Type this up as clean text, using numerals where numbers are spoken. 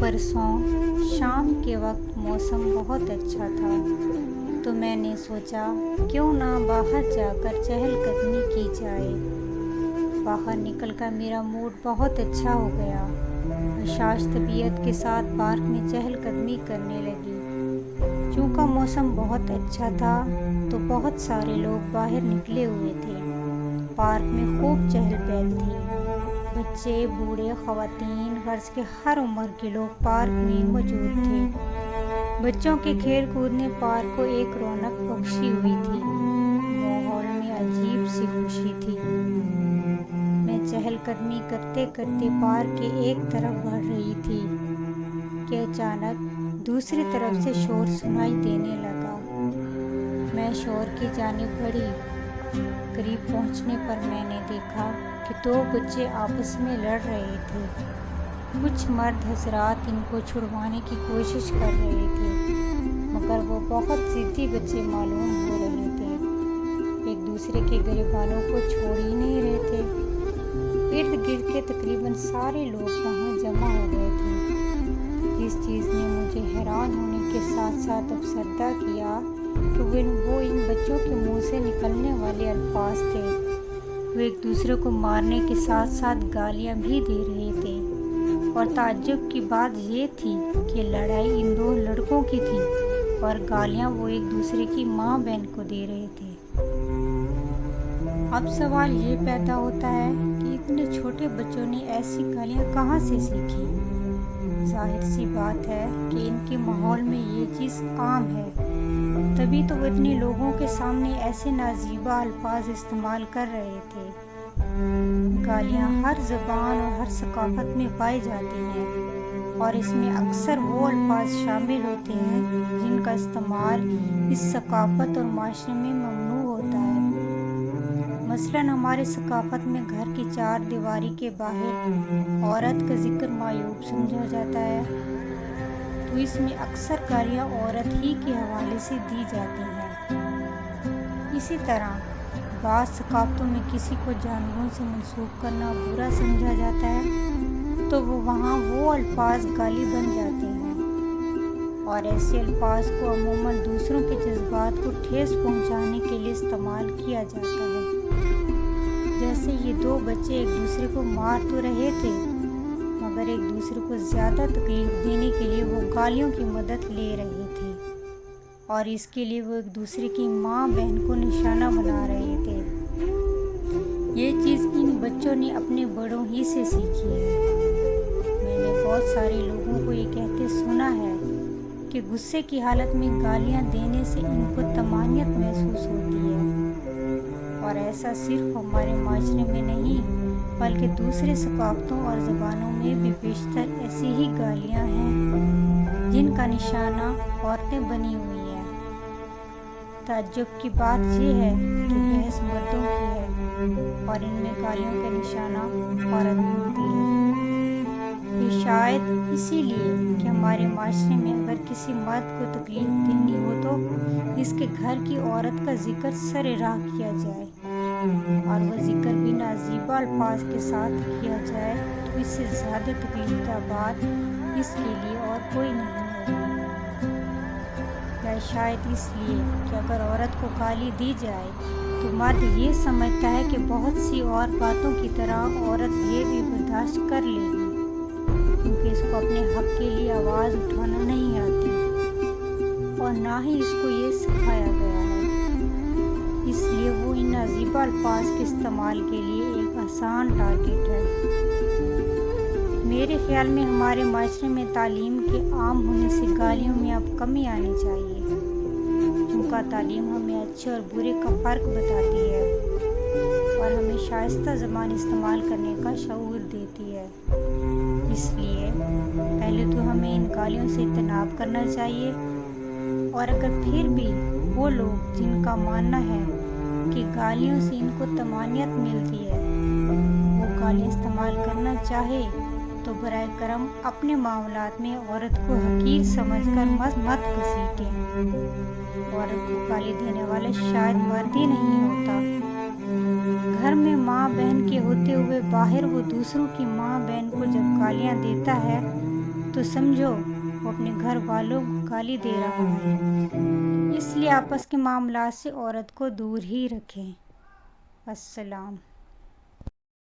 परसों शाम के वक्त मौसम बहुत अच्छा था, तो मैंने सोचा क्यों ना बाहर जाकर चहलकदमी की जाए। बाहर निकलकर मेरा मूड बहुत अच्छा हो गया। मैं शांत तबीयत के साथ पार्क में चहलकदमी करने लगी। चूँकि मौसम बहुत अच्छा था, तो बहुत सारे लोग बाहर निकले हुए थे। पार्क में खूब चहल पहल थी। बच्चे, बूढ़े, ख़वातीन, घर के हर उम्र के लोग पार्क में मौजूद थे। बच्चों के खेल कूद ने पार्क को एक रौनक बख्शी हुई थी। माहौल में अजीब सी खुशी थी। मैं चहलकदमी करते करते पार्क के एक तरफ बढ़ रही थी कि अचानक दूसरी तरफ से शोर सुनाई देने लगा। मैं शोर की जानिब बढ़ी। करीब पहुंचने पर मैंने देखा कि दो बच्चे आपस में लड़ रहे थे। कुछ मर्द हजरात इनको छुड़वाने की कोशिश कर रहे थे, मगर वो बहुत जिद्दी बच्चे मालूम हो रहे थे। एक दूसरे के गिरबानों को छोड़ ही नहीं रहे थे। इर्द गिर्द के तकरीबन सारे लोग वहाँ जमा हो गए थे। जिस चीज़ ने मुझे हैरान होने के साथ साथ अफसरदा किया कि वो इन बच्चों के मुंह से निकलने वाले अल्फाज थे। वो एक दूसरे को मारने के साथ साथ गालियां भी दे रहे थे। और ताज्जुब की बात ये थी कि लड़ाई इन दो लड़कों की थी और गालियां वो एक दूसरे की माँ बहन को दे रहे थे। अब सवाल ये पैदा होता है कि इतने छोटे बच्चों ने ऐसी गालियां कहाँ से सीखी। जाहिर सी बात है कि इनके माहौल में ये चीज़ आम है, तभी तो वो इतने लोगों के सामने ऐसे नाजीबा अल्फाज इस्तेमाल कर रहे थे। गालियाँ हर ज़बान और हर सकाफत में पाई जाती हैं, और इसमें अक्सर वो अल्फाज शामिल होते हैं जिनका इस्तेमाल इस सकाफत और माशरे में ममनू होता है। मसलन हमारे सकाफत में घर की चार दीवारी के बाहर औरत का जिक्र मायूब समझा जाता है, तो इसमें अक्सर गालियाँ औरत ही के हवाले से दी जाती हैं। इसी तरह बाज़ सकाफ़तों में किसी को जानवरों से मंसूब करना बुरा समझा जाता है, तो वहाँ वो अल्फाज गाली बन जाते हैं। और ऐसे अल्फाज को अमूमन दूसरों के जज्बात को ठेस पहुँचाने के लिए इस्तेमाल किया जाता है। जैसे ये दो बच्चे एक दूसरे को मार तो रहे थे, मगर एक दूसरे को ज़्यादा तकलीफ देने के लिए वो गालियों की मदद ले रहे थे, और इसके लिए वो एक दूसरे की माँ बहन को निशाना बना रहे थे। ये चीज़ इन बच्चों ने अपने बड़ों ही से सीखी है। मैंने बहुत सारे लोगों को ये कहते सुना है कि गुस्से की हालत में गालियाँ देने से इनको तमानियत महसूस होती है। और ऐसा सिर्फ हमारे माशरे में नहीं, बल्कि दूसरे सकाफ़तों और ज़बानों में भी बेशतर ऐसी ही गालियाँ हैं जिनका निशाना औरतें बनी हुई हैं। ताज्जुब की बात यह है कि बहस मर्दों की है और इनमें गालियों का निशाना औरत होती है। ये शायद इसीलिए कि हमारे माशरे में अगर किसी मर्द को तकलीफ देनी हो तो इसके घर की औरत का जिक्र सरे राह किया जाए, और वह जिक्र भी नाजीबा अल्फाज के साथ किया जाए, तो इससे ज़्यादा तकलीफदा बात इसके लिए और कोई नहीं होगी। या शायद इसलिए कि अगर औरत को गाली दी जाए तो मर्द ये समझता है कि बहुत सी और बातों की तरह औरत ये भी बर्दाश्त कर लेगी, क्योंकि इसको अपने हक के लिए आवाज़ उठाना नहीं आती और ना ही इसको ये सिखाया गया है। इसलिए वो इन नाजीबा अल्फाज के इस्तेमाल के लिए एक आसान टारगेट है। मेरे ख्याल में हमारे माशरे में तालीम के आम होने से गालियों में अब कमी आनी चाहिए, क्योंकि तालीम हमें अच्छे और बुरे का फ़र्क बताती है और हमें शाइस्ता ज़बान इस्तेमाल करने का शऊर देती है। इसलिए पहले तो हमें इन गालियों से इज्तनाब करना चाहिए, और अगर फिर भी वो लोग जिनका मानना है कि गालियों से इनको तमानियत मिलती है, वो गालियाँ इस्तेमाल करना चाहे, तो बराए करम अपने मामलात में औरत को हकीर समझकर मत घसीटें। औरत को गाली देने वाला शायद मर्द ही नहीं होता। घर में माँ बहन के होते हुए बाहर वो दूसरों की माँ बहन को जब गालियाँ देता है تو سمجھو وہ اپنے گھر والوں کو گالی دے رہا ہے۔ اس لیے آپس کے معاملات سے عورت کو دور ہی رکھیں۔ السلام۔